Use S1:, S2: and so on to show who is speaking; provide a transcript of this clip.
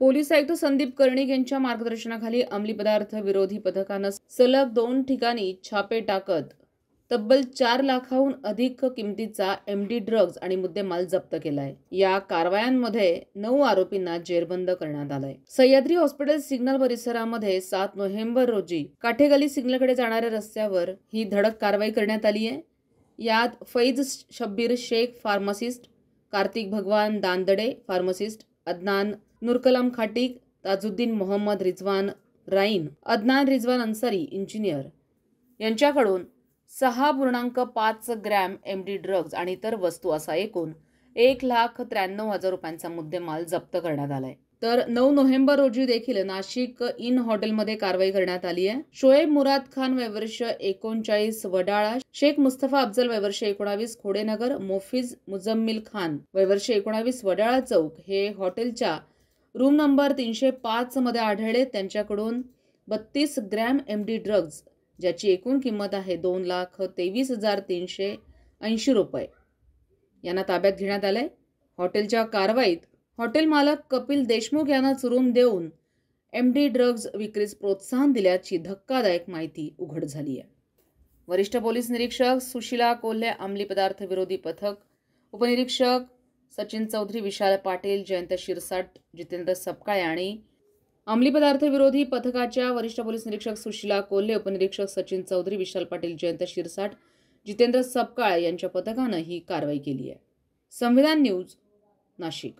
S1: Police आयुक्त संदीप कर्णिक यांच्या मार्गदर्शनाखाली अंमली पदार्थ विरोधी पथकानं सलग 2 ठिकाणी छापे टाकत तब्बल 4 लाखाहून अधिक किमतीचा एमडी ड्रग्ज आणि मुद्देमाल जप्त केलाय। या कारवायांमध्ये 9 आरोपींना जेरबंद करण्यात आलंय। सह्याद्री हॉस्पिटल सिग्नल परिसरामध्ये 7 नोव्हेंबर रोजी काठेगली सिग्नलकडे जाणाऱ्या रस्त्यावर ही धडक कारवाई करण्यात आली आहे। यात फैज शब्बीर शेख फार्मासिस्ट, कार्तिक भगवान दांदडे फार्मासिस्ट, अदनान नूरकलाम खाटिक, ताजुद्दीन मोहम्मद रिजवान राईन, अदनान रिजवान अन्सारी इंजिनियर यांच्याकडून 6.5 ग्रॅम एमडी ड्रग्ज आणि इतर वस्तू असा एकूण 1,93,000 रुपयांचा मुद्देमाल जप्त करण्यात आलाय। तर 9 नोव्हेंबर रोजी देखील नाशिक इन हॉटेलमध्ये कारवाई करण्यात आली आहे। शोएब मुराद खान वयवर्ष 39 वडाळा, शेख मुस्तफा अफजल वयवर्ष 19 खोडेनगर, मोफिज मुजम्मिल खान वयवर्ष 19 वडाळा चौक हे हॉटेलच्या रूम नंबर 305 मध्ये आढळले। त्यांच्याकडून 32 ग्रॅम एमडी ड्रग्ज ज्याची एकूण किंमत आहे 2,23,380 रुपये यांना ताब्यात घेण्यात आले। हॉटेलच्या कारवाईत हॉटेल मालक कपिल देशमुख यांना चुरून देऊन एमडी ड्रग्ज विक्रीस प्रोत्साहन दिल्याची धक्कादायक माहिती उघड झाली आहे। वरिष्ठ पोलीस निरीक्षक सुशीला कोल्हे, अंमली पदार्थ विरोधी पथक, उपनिरीक्षक सचिन चौधरी, विशाल पाटील, जयंत शिरसाट, जितेंद्र सपकाळे आणि अंमली पदार्थ विरोधी पथकाच्या वरिष्ठ पोलीस निरीक्षक सुशीला कोल्हे, उपनिरीक्षक सचिन चौधरी, विशाल पाटील, जयंत शिरसाट, जितेंद्र सपकाळे यांच्या पथकानं ही कारवाई केली आहे। संविधान न्यूज, नाशिक।